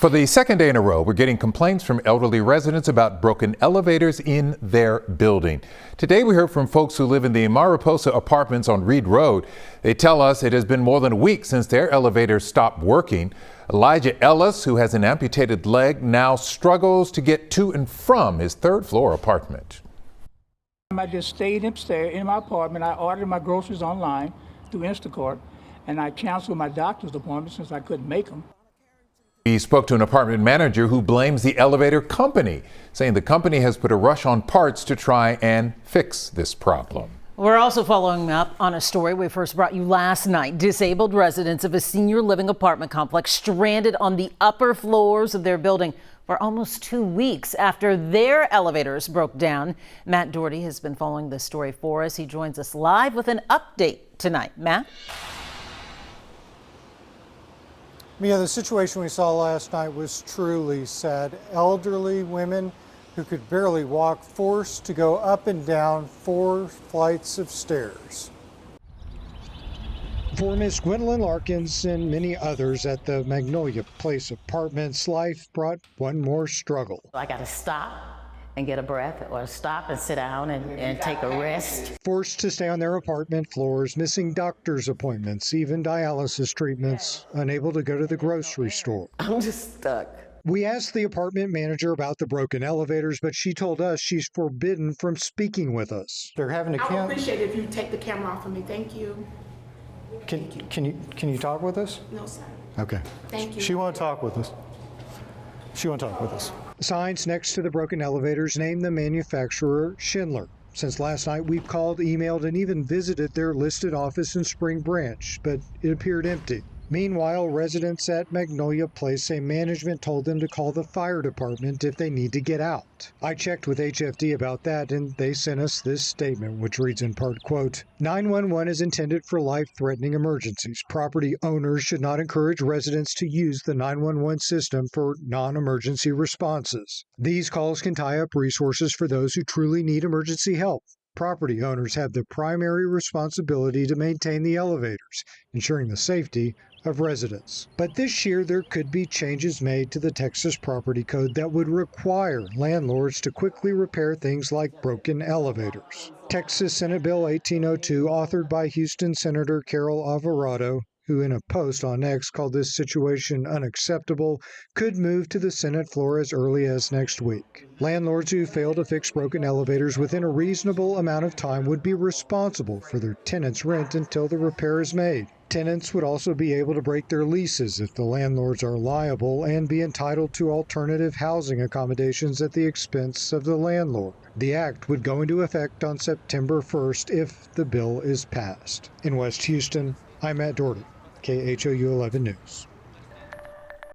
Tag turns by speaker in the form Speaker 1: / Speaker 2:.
Speaker 1: For the second day in a row, we're getting complaints from elderly residents about broken elevators in their building. Today, we heard from folks who live in the Mariposa apartments on Reed Road. They tell us it has been more than a week since their elevator stopped working. Elijah Ellis, who has an amputated leg, now struggles to get to and from his third-floor apartment.
Speaker 2: I just stayed upstairs in my apartment. I ordered my groceries online through Instacart, and I canceled my doctor's appointment since I couldn't make them.
Speaker 1: He spoke to an apartment manager who blames the elevator company, saying the company has put a rush on parts to try and fix this problem.
Speaker 3: We're also following up on a story we first brought you last night. Disabled residents of a senior living apartment complex stranded on the upper floors of their building for almost 2 weeks after their elevators broke down. Matt Doherty has been following this story for us. He joins us live with an update tonight. Matt?
Speaker 4: Mia, the situation we saw last night was truly sad. Elderly women who could barely walk forced to go up and down 4 flights of stairs. For Miss Gwendolyn Larkins and many others at the Magnolia Place Apartments, life brought one more struggle.
Speaker 5: I got to stop and get a breath, or stop and sit down and take a rest.
Speaker 4: Forced to stay on their apartment floors, missing doctor's appointments, even dialysis treatments, unable to go to the grocery store.
Speaker 5: I'm just stuck.
Speaker 4: We asked the apartment manager about the broken elevators, but she told us she's forbidden from speaking with us. They're having to
Speaker 6: I would appreciate it if you take the camera off of me. Thank you.
Speaker 4: Can you talk with us?
Speaker 6: No, sir.
Speaker 4: Okay.
Speaker 6: Thank you.
Speaker 4: She won't talk with us. Signs next to the broken elevators name the manufacturer Schindler. Since last night, we've called, emailed, and even visited their listed office in Spring Branch, but it appeared empty. Meanwhile, residents at Magnolia Place say management told them to call the fire department if they need to get out. I checked with HFD about that, and they sent us this statement, which reads in part, quote, 911 is intended for life-threatening emergencies. Property owners should not encourage residents to use the 911 system for non-emergency responses. These calls can tie up resources for those who truly need emergency help. Property owners have the primary responsibility to maintain the elevators, ensuring the safety of residents. But this year, there could be changes made to the Texas Property Code that would require landlords to quickly repair things like broken elevators. Texas Senate Bill 1802, authored by Houston Senator Carol Alvarado, who in a post on X called this situation unacceptable, could move to the Senate floor as early as next week. Landlords who fail to fix broken elevators within a reasonable amount of time would be responsible for their tenants' rent until the repair is made. Tenants would also be able to break their leases if the landlords are liable and be entitled to alternative housing accommodations at the expense of the landlord. The act would go into effect on September 1st if the bill is passed. In West Houston, I'm Matt Doherty, KHOU 11 News.